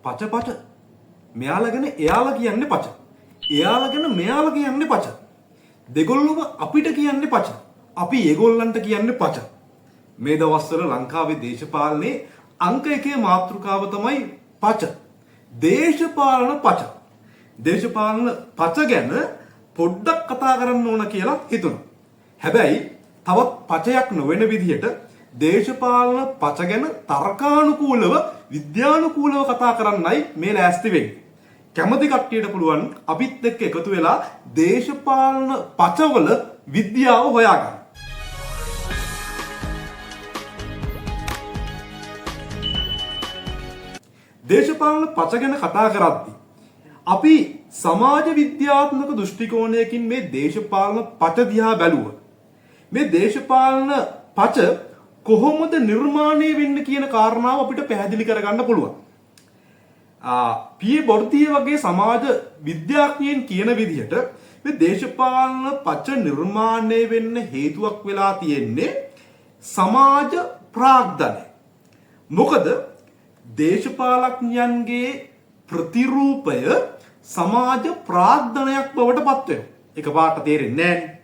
පච පච. මෙයාලා ගැන එයාලා කියන්නේ පච. එයාලා ගැන මෙයාලා කියන්නේ පච. දෙගොල්ලම අපිට කියන්නේ පච. අපි ඒගොල්ලන්ට කියන්නේ පච. මේ දවස්වල ලංකාවේ දේශපාලනේ අංක 1 මාතෘකාව තමයි පච. දේශපාලන පච. දේශපාලන පච ගැන පොඩ්ඩක් කතා කරන්න ඕන කියලා හිතුණා. හැබැයි තවත් පචයක් නොවන විදිහට දේශපාලන පච ගැන තර්කානුකූලව විද්‍යානුකූලව කතා කරන්නයි මේ ලෑස්ති වෙන්නේ. කැමති කට්ටියට පුළුවන් අපිත් එක්ක එකතු වෙලා දේශපාලන පචවල විද්‍යාව හොයාගන්න. දේශපාලන පච ගැන කතා කරද්දී අපි සමාජ විද්‍යාත්මක දෘෂ්ටි කෝණයකින් මේ දේශපාලන පච දිහා බැලුවොත් මේ දේශපාලන පච කොහොමද නිර්මාණය වෙන්නේ කියන කාරණාව අපිට පැහැදිලි කරගන්න පුළුවන්. පී බොර්තිය වගේ සමාජ විද්‍යාඥයන් කියන විදිහට මේ දේශපාලන පච නිර්මාණය වෙන්න හේතුවක් වෙලා තියෙන්නේ සමාජ ප්‍රාග්ධනය. මොකද දේශපාලඥයන්ගේ ප්‍රතිරූපය සමාජ ප්‍රාග්ධනයක් බවට පත් වෙනවා. එකපාරට තේරෙන්නේ නැහැ.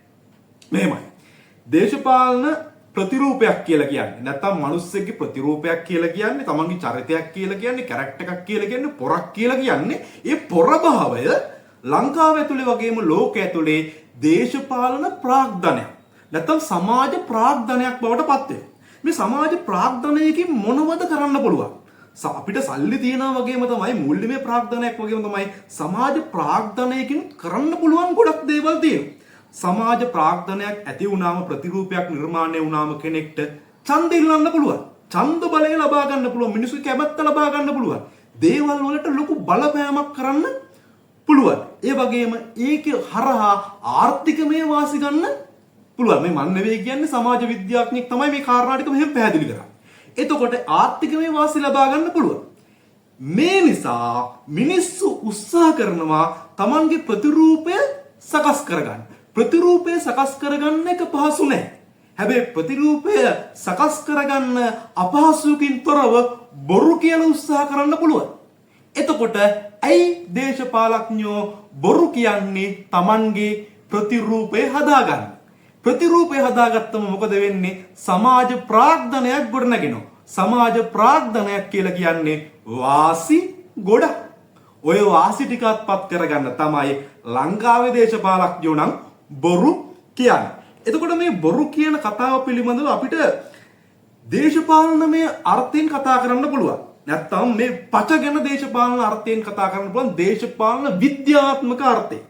මෙහෙමයි. දේශපාලන ප්‍රතිරූපයක් කියලා කියන්නේ නැත්නම් මිනිස්සෙක්ගේ ප්‍රතිරූපයක් කියලා කියන්නේ තමන්ගේ චරිතයක් කියලා කියන්නේ කැරක්ටර් එකක් කියලා කියන්නේ පොරක් කියලා කියන්නේ ඒ පොරභාවය ලංකාව ඇතුලේ වගේම ලෝකය ඇතුලේ දේශපාලන ප්‍රාග්ධනයක් නැත්නම් සමාජ ප්‍රාග්ධනයක් බවට පත් වෙනවා. මේ සමාජ ප්‍රාග්ධනයකින් මොනවද කරන්න පුළුවන්? අපිට සල්ලි තියනවා වගේම තමයි මූල්‍යමය ප්‍රාග්ධනයක් වගේම තමයි සමාජ ප්‍රාග්ධනයකින් කරන්න පුළුවන් ගොඩක් දේවල් තියෙනවා. සමාජ ප්‍රාග්ධනයක් ඇති වුණාම ප්‍රතිරූපයක් නිර්මාණය වුණාම කෙනෙක්ට ඡන්ද ඉල්ලන්න පුළුවන්. ඡන්ද බලය ලබා ගන්න පුළුවන්. මිනිස්සු කැමැත්ත ලබා ගන්න පුළුවන්. දේවල් වලට ලොකු බලපෑමක් කරන්න පුළුවන්. ඒ වගේම ඒක හරහා ආර්ථිකමය වාසි ගන්න පුළුවන්. මේ මන් නෙවෙයි කියන්නේ සමාජ විද්‍යාඥයෙක් තමයි මේ කාරණා ටික මෙහෙම පැහැදිලි කරන්නේ. එතකොට ආර්ථිකමය වාසි ලබා ගන්න පුළුවන්. මේ නිසා මිනිස්සු උත්සාහ කරනවා Tamanගේ ප්‍රතිරූපය සකස් කරගන්න. ප්‍රතිරූපය සකස් කරගන්න එක පහසු නෑ. හැබැයි ප්‍රතිරූපය සකස් කරගන්න අපහසුකින් තොරව බොරු කියලා උත්සාහ කරන්න පුළුවන්. එතකොට ඇයි දේශපාලඥයෝ බොරු කියන්නේ Tamanගේ ප්‍රතිරූපය හදාගන්න? ප්‍රතිරූපය හදාගත්තම මොකද වෙන්නේ? සමාජ ප්‍රාග්ධනයක් ගොඩනගෙනවා. සමාජ ප්‍රාග්ධනයක් කියලා කියන්නේ වාසි ගොඩක්. ඔය වාසි ටිකත් පත් කරගන්න තමයි ලංකාවේ දේශපාලඥයෝ නම් බොරු කියන්නේ. එතකොට මේ බොරු කියන කතාව පිළිබඳව අපිට දේශපාලනමය අර්ථයෙන් කතා කරන්න පුළුවන්. නැත්නම් මේ පච ගැන දේශපාලන අර්ථයෙන් කතා කරන්න පුළුවන් දේශපාලන විද්‍යාත්මක අර්ථයෙන්.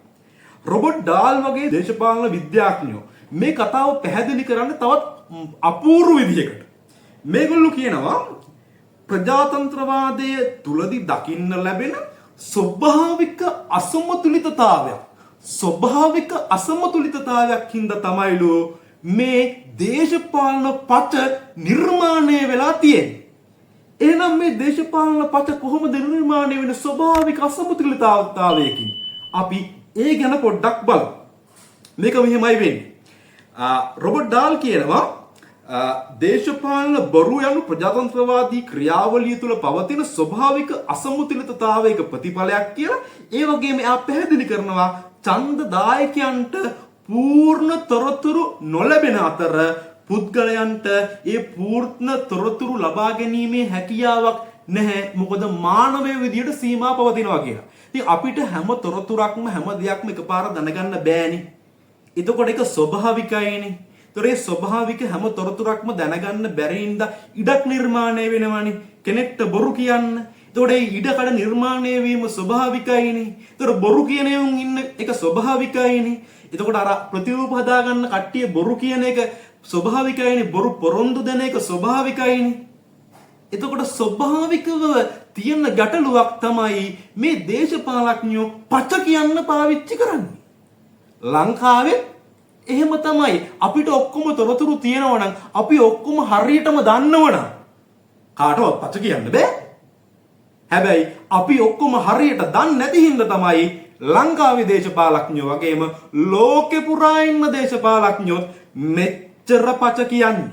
රොබර්ට් ඩාල් වගේ දේශපාලන විද්‍යාඥයෝ මේ කතාව පැහැදිලි කරන්න තවත් අපූර්ව විදිහකට. මේගොල්ලෝ කියනවා ප්‍රජාතන්ත්‍රවාදයේ තුලදී දකින්න ලැබෙන ස්වභාවික අසමතුලිතතාවයක්. ස්වභාවික අසමතුලිතතාවයක් හින්දා තමයිලු මේ දේශපාලන පච නිර්මාණය වෙලා තියෙන්නේ. එහෙනම් මේ දේශපාලන පච කොහොමද නිර්මාණය වෙන්නේ? ස්වභාවික අසමතුලිතතාවයකින්. අපි ඒ ගැන පොඩ්ඩක් බලමු. මේක මෙහෙමයි වෙන්නේ. රොබර්ට් ඩාල් කියනවා දේශපාලන බොරු යනු ප්‍රජාතන්ත්‍රවාදී ක්‍රියාවලිය තුළ පවතින ස්වභාවික අසමතුලිතතාවයක ප්‍රතිඵලයක් කියලා. ඒ වගේම එයා පැහැදිලි කරනවා ඡන්දදායකයන්ට පූර්ණ තොරතුරු නොලැබෙන අතර පුද්ගලයන්ට ඒ පූර්ණ තොරතුරු ලබා ගැනීමේ හැකියාවක් නැහැ. මොකද මානවය විදියට සීමා පවතිනවා කියලා. ඉතින් අපිට හැම තොරතුරක්ම හැම දෙයක්ම එකපාර දැනගන්න බෑනේ. එතකොට ඒක ස්වභාවිකයිනේ. ඒතරේ ස්වභාවික හැම තොරතුරක්ම දැනගන්න බැරි ඉඳ ඉඩක් නිර්මාණය වෙනවනේ කෙනෙක්ට බොරු කියන්න. ඒතකොට ඒ ඉඩකඩ නිර්මාණය වීම ස්වභාවිකයිනේ. ඒතර බොරු කියන උන් ඉන්න එක ස්වභාවිකයිනේ. එතකොට අර ප්‍රතිරූප හදාගන්න කට්ටිය බොරු කියන එක ස්වභාවිකයිනේ. බොරු පොරොන්දු දෙන එක ස්වභාවිකයිනේ. එතකොට ස්වභාවිකව තියෙන ගැටලුවක් තමයි මේ දේශපාලඥයෝ පච කියන්න පාවිච්චි කරන්නේ. ලංකාවේ එහෙම තමයි. අපිට ඔක්කොම තොරතුරු තියෙනවා නම් අපි ඔක්කොම හරියටම දන්නවනම් කාටවත් පච කියන්න බෑ. හැබැයි අපි ඔක්කොම හරියට දන්නේ නැති හින්දා තමයි ලංකාවේ දේශපාලඥයෝ වගේම ලෝකෙ පුරා ඉන්න දේශපාලඥයෝ මෙච්චර පච කියන්නේ.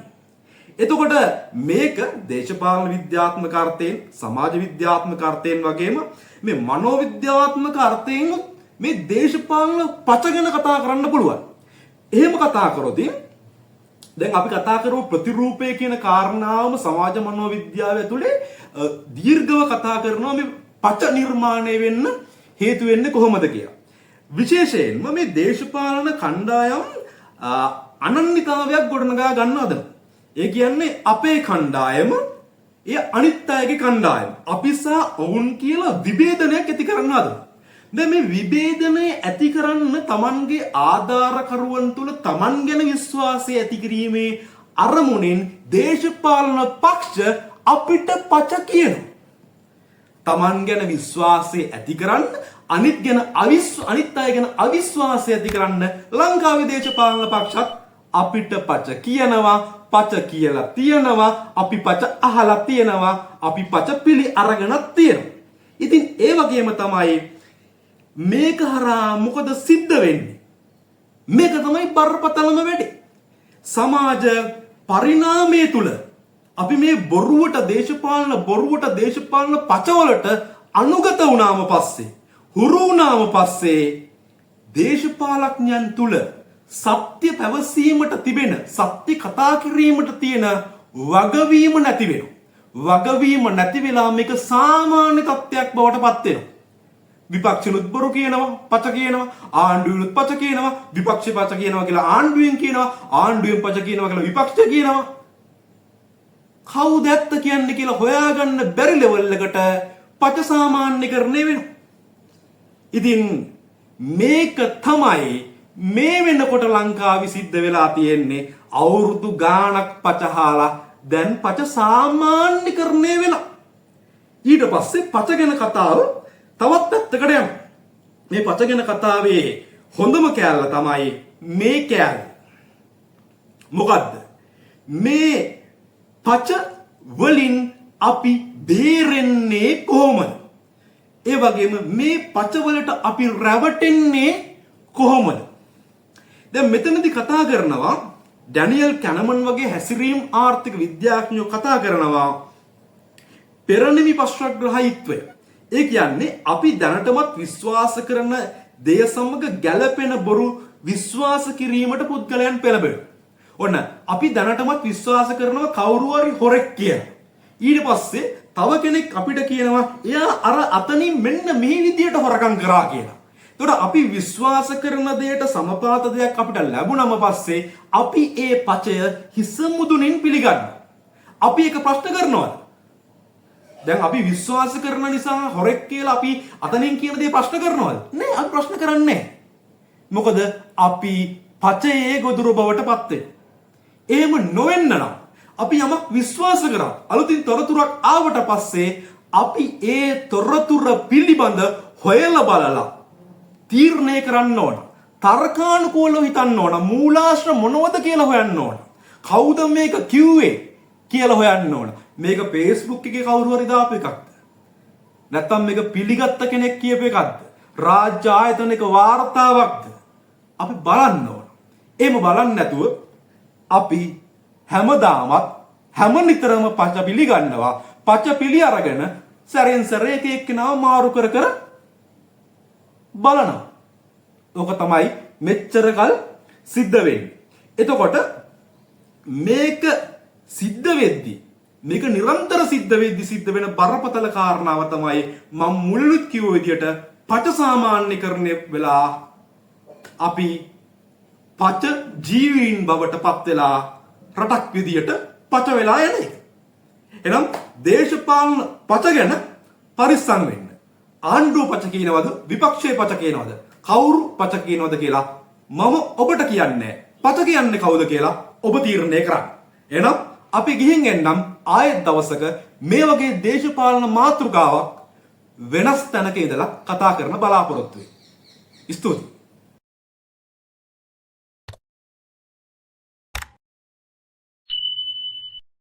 එතකොට මේක දේශපාලන විද්‍යාත්මක අර්ථයෙන්, සමාජ විද්‍යාත්මක අර්ථයෙන් වගේම මේ මනෝවිද්‍යාත්මක අර්ථයෙන් මේ දේශපාලන පච ගැන කතා කරන්න පුළුවන්. එහෙම කතා කරොත් දැන් අපි කතා කරමු ප්‍රතිරූපය කියන කාරණාවම සමාජ මනෝවිද්‍යාව ඇතුලේ දීර්ඝව කතා කරනවා මේ පච නිර්මාණය වෙන්න හේතු වෙන්නේ කොහොමද කියලා. විශේෂයෙන්ම මේ දේශපාලන කණ්ඩායම් අනන්‍යතාවයක් ගොඩනගා ගන්න හදනවා. ඒ කියන්නේ අපේ කණ්ඩායම ඒ අනිත් අයගේ කණ්ඩායම. අපි සහ ඔවුන් කියලා විභේදනයක් ඇති කරන්න හදනවා. දැන් මේ විභේදනය ඇති කරන්න Tamanගේ ආධාරකරුවන් තුල Taman ගැන විශ්වාසය ඇති කිරීමේ අරමුණෙන් දේශපාලන පක්ෂ අපිට පච කියනවා. Taman ගැන විශ්වාසය ඇති කරන්න අනිත් අය ගැන අවිශ්වාසය ඇති කරන්න ලංකාවේ දේශපාලන පක්ෂත් අපිට පච කියනවා, පච කියලා තියනවා, අපි පච අහලා තියනවා, අපි පච පිළි අරගෙනත් තියෙනවා. ඉතින් ඒ වගේම තමයි මේක හරහා මොකද සිද්ධ වෙන්නේ? මේක තමයි බරපතලම වැඩේ. සමාජ පරිණාමය තුල අපි මේ දේශපාලන පචවලට අනුගත වුණාම පස්සේ, හුරු වුණාම පස්සේ දේශපාලඥයන් තුල සත්‍ය පැවසීමට තිබෙන, සත්‍ය කතා කිරීමට තියෙන වගවීම නැති වෙනවා. වගවීම නැති වෙලා මේක සාමාන්‍ය තත්ත්වයක් බවට පත් වෙනවා. විපක්ෂනුත් බොරු කියනවා, පච කියනවා, ආණ්ඩුවනුත් පච කියනවා, විපක්ෂ පච කියනවා කියලා ආණ්ඩුවෙන් කියනවා, ආණ්ඩුවෙන් පච කියනවා කියලා විපක්ෂ කියනවා. කවුද ඇත්ත කියන්නේ කියලා හොයාගන්න බැරි ලෙවල් එකට පච සාමාන්‍යකරණය වෙනවා. ඉතින් මේක තමයි මේ වෙනකොට ලංකාවේ සිද්ධ වෙලා තියෙන්නේ. අවුරුදු ගාණක් පචහාලා දැන් පච සාමාන්‍යකරණය වෙලා. ඊට පස්සේ පච ගැන කතාව තවත් පැත්තකට යනවා. මේ පච ගැන කතාවේ හොඳම කෑල්ල තමයි මේ කෑල්ල. මොකද්ද? මේ පච වලින් අපි බේරෙන්නේ කොහොමද? ඒ වගේම මේ පච වලට අපි රැවටෙන්නේ කොහොමද? දැන් මෙතනදී කතා කරනවා ඩැනියල් කැනමන් වගේ හැසිරීම් ආර්ථික විද්‍යාඥයෝ කතා කරනවා පෙරණිමි පශ්චාත්ග්‍රාහීත්වය. ඒ කියන්නේ අපි දැනටමත් විශ්වාස කරන දේ සමග ගැළපෙන බොරු විශ්වාස කිරීමට පුද්ගලයන් පෙළඹෙනවා. ඔන්න අපි දැනටමත් විශ්වාස කරනවා කවුරු හරි හොරෙක් කියලා. ඊට පස්සේ තව කෙනෙක් අපිට කියනවා එයා අර අතනින් මෙන්න මේ විදියට හොරකම් කරා කියලා. එතකොට අපි විශ්වාස කරන දෙයට සමපාත දෙයක් අපිට ලැබුණම පස්සේ අපි ඒ පචය හිස මුදුනින් පිළිගන්නවා. අපි ඒක ප්‍රශ්න කරනවද? දැන් අපි විශ්වාස කරන නිසා හොරෙක් කියලා අපි අතනින් කියන දේ ප්‍රශ්න කරනවද? නෑ, අපි ප්‍රශ්න කරන්නේ නෑ. මොකද අපි පචයේ ගොදුරු බවට පත් වෙනවා. එහෙම නොවෙන්න නම් අපි යමක් විශ්වාස කරා අලුතින් තොරතුරක් ආවට පස්සේ අපි ඒ තොරතුර පිළිබඳ හොයලා බලලා තීරණය කරන්න ඕන. තර්කානුකූලව හිතන්න ඕන. මූලාශ්‍ර මොනවද කියලා හොයන්න ඕන. කවුද මේක කිව්වේ කියලා හොයන්න ඕන. මේක Facebook එකේ කවුරු හරි දාපු එකක්ද? නැත්නම් මේක පිළිගත්ත කෙනෙක් කියපු එකක්ද? රාජ්‍ය ආයතනික වාර්තාවක්ද? අපි බලන්න ඕන. එහෙම බලන්නේ නැතුව අපි හැම නිතරම පච පිළිගන්නවා. පච පිළි අරගෙන සැරෙන් සැරේ එක එක්කෙනාව මාරු කර බලනවා. ඕක තමයි මෙච්චර කල් සිද්ධ වෙන්නේ. එතකොට මේක සිද්ධ වෙද්දී, මේක නිරන්තර සිද්ධ වෙන බරපතල කාරණාව තමයි මම මුලිනුත් කිව්ව විදියට පච සාමාන්‍යකරණය වෙලා අපි පච ජීවීන් බවට පත් වෙලා රටක් විදියට පච වෙලා යන එක. එහෙනම් දේශපාලන පච ගැන පරිස්සම් වෙන්න. ආණ්ඩුව පච කියනවද? විපක්ෂයේ පච කියනවද? කවුරු පච කියනවද කියලා මම ඔබට කියන්නේ. පච කියන්නේ කවුද කියලා ඔබ තීරණය කරන්න. එහෙනම් අපි ගිහින් එන්නම් ආයෙත් දවසක මේ වගේ දේශපාලන මාතෘකාවක් වෙනස් තැනක ඉඳලා කතා කරන බලාපොරොත්තු වෙයි. ස්තුතියි.